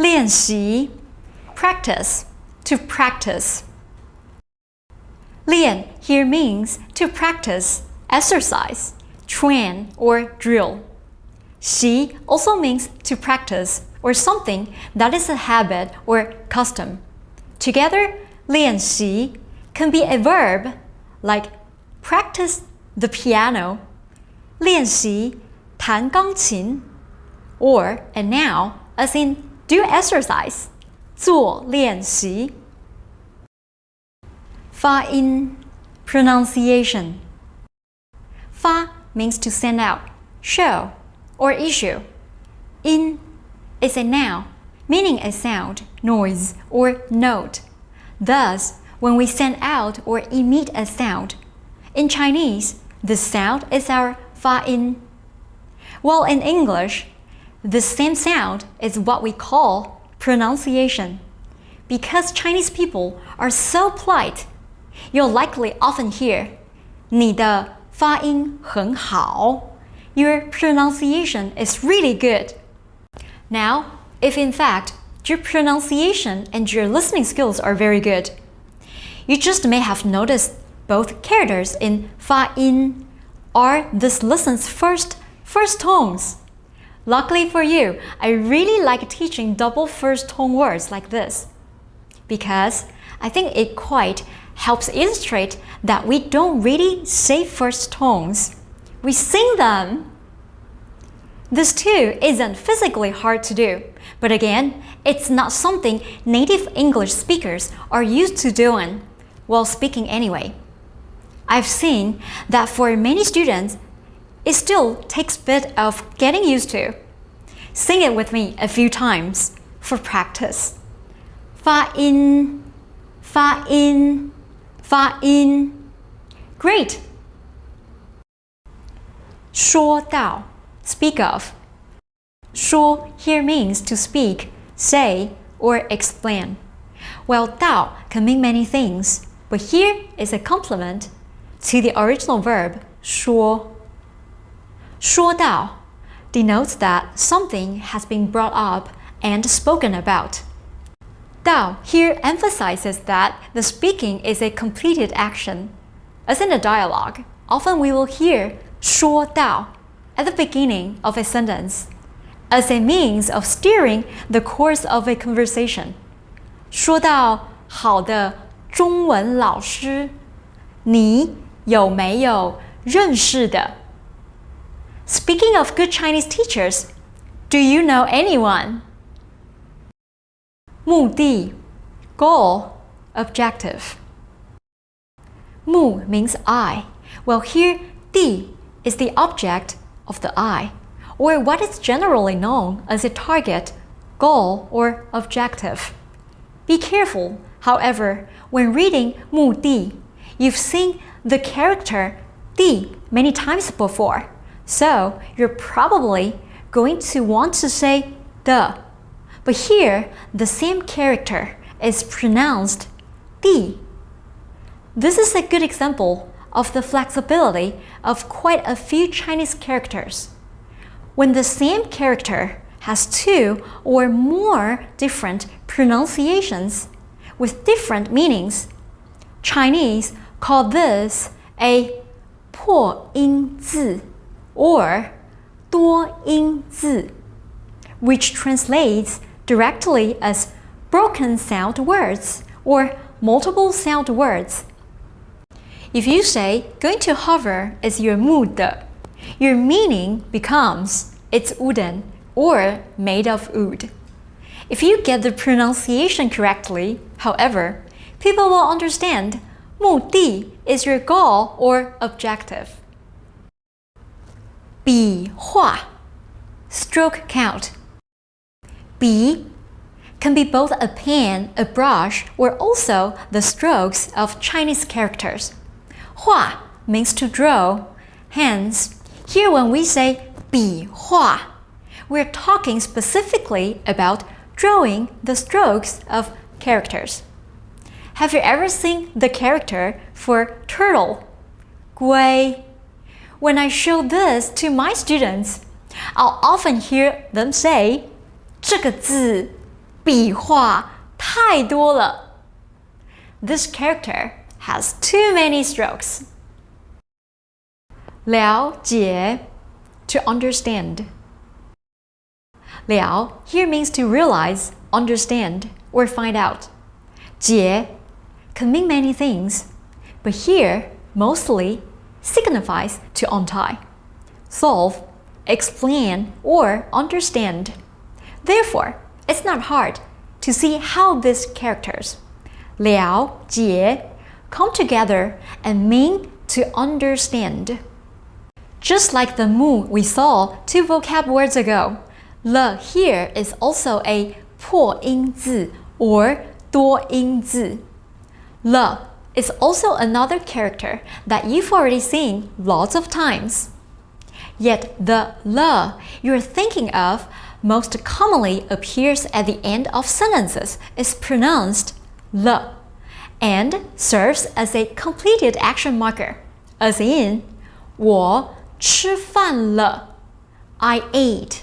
练习 practice, to practice. 练 here means to practice, exercise, train, or drill. 习 also means to practice or something that is a habit or custom. Together, 练习 can be a verb like practice the piano, 练习弹钢琴, or a noun as in do exercise, 做练习. 发音 pronunciation. 发 means to send out, show, or issue. 音 is a noun, meaning a sound, noise, or note. Thus, when we send out or emit a sound, in Chinese, the sound is our 发音. While in English, the same sound is what we call pronunciation. Because Chinese people are so polite, you'll likely often hear 你的发音很好. Your pronunciation is really good. Now, if in fact your pronunciation and your listening skills are very good, you just may have noticed both characters in 发音are this listen's first tones. Luckily for you, I really like teaching double first tone words like this, because I think it quite helps illustrate that we don't really say first tones. We sing them. This too isn't physically hard to do, but again, it's not something native English speakers are used to doing while speaking anyway. I've seen that for many students, it still takes a bit of getting used to. Sing it with me a few times for practice. 发音, 发音, 发音. Great! 说到 speak of. 说 here means to speak, say, or explain. Well, 到 can mean many things, but here is a complement to the original verb 说. 说到 denotes that something has been brought up and spoken about. 到 here emphasizes that the speaking is a completed action. As in a dialogue, often we will hear 说到 at the beginning of a sentence as a means of steering the course of a conversation. 说到好的中文老师，你有没有认识的？ Speaking of good Chinese teachers, do you know anyone? 目的 goal, objective. 目 means eye, while here 地 is the object of the eye, or what is generally known as a target, goal, or objective. Be careful, however, when reading 目的, you've seen the character 地 many times before, so you're probably going to want to say 的. But here, the same character is pronounced 地. This is a good example of the flexibility of quite a few Chinese characters. When the same character has two or more different pronunciations with different meanings, Chinese call this a 破音字 or 多音字, which translates directly as broken sound words or multiple sound words. If you say going to hover is your 木的, your meaning becomes it's wooden or made of wood. If you get the pronunciation correctly, however, people will understand 目的 is your goal or objective. 笔画 stroke count. 笔 can be both a pen, a brush, or also the strokes of Chinese characters. 画 means to draw. Hence, here when we say 笔画, we're talking specifically about drawing the strokes of characters. Have you ever seen the character for turtle? 龟. When I show this to my students, I'll often hear them say 这个字笔画太多了。This character has too many strokes. 了解 to understand. 了 here means to realize, understand, or find out. 解 can mean many things, but here mostly signifies to untie, solve, explain, or understand. Therefore, it's not hard to see how these characters 了解 come together and mean to understand. Just like the moon we saw 2 vocab words ago, 了 here is also a 破音字 or 多音字. 了 is also another character that you've already seen lots of times. Yet the 了 you're thinking of most commonly appears at the end of sentences is pronounced 了 and serves as a completed action marker, as in 我吃饭了 I ate.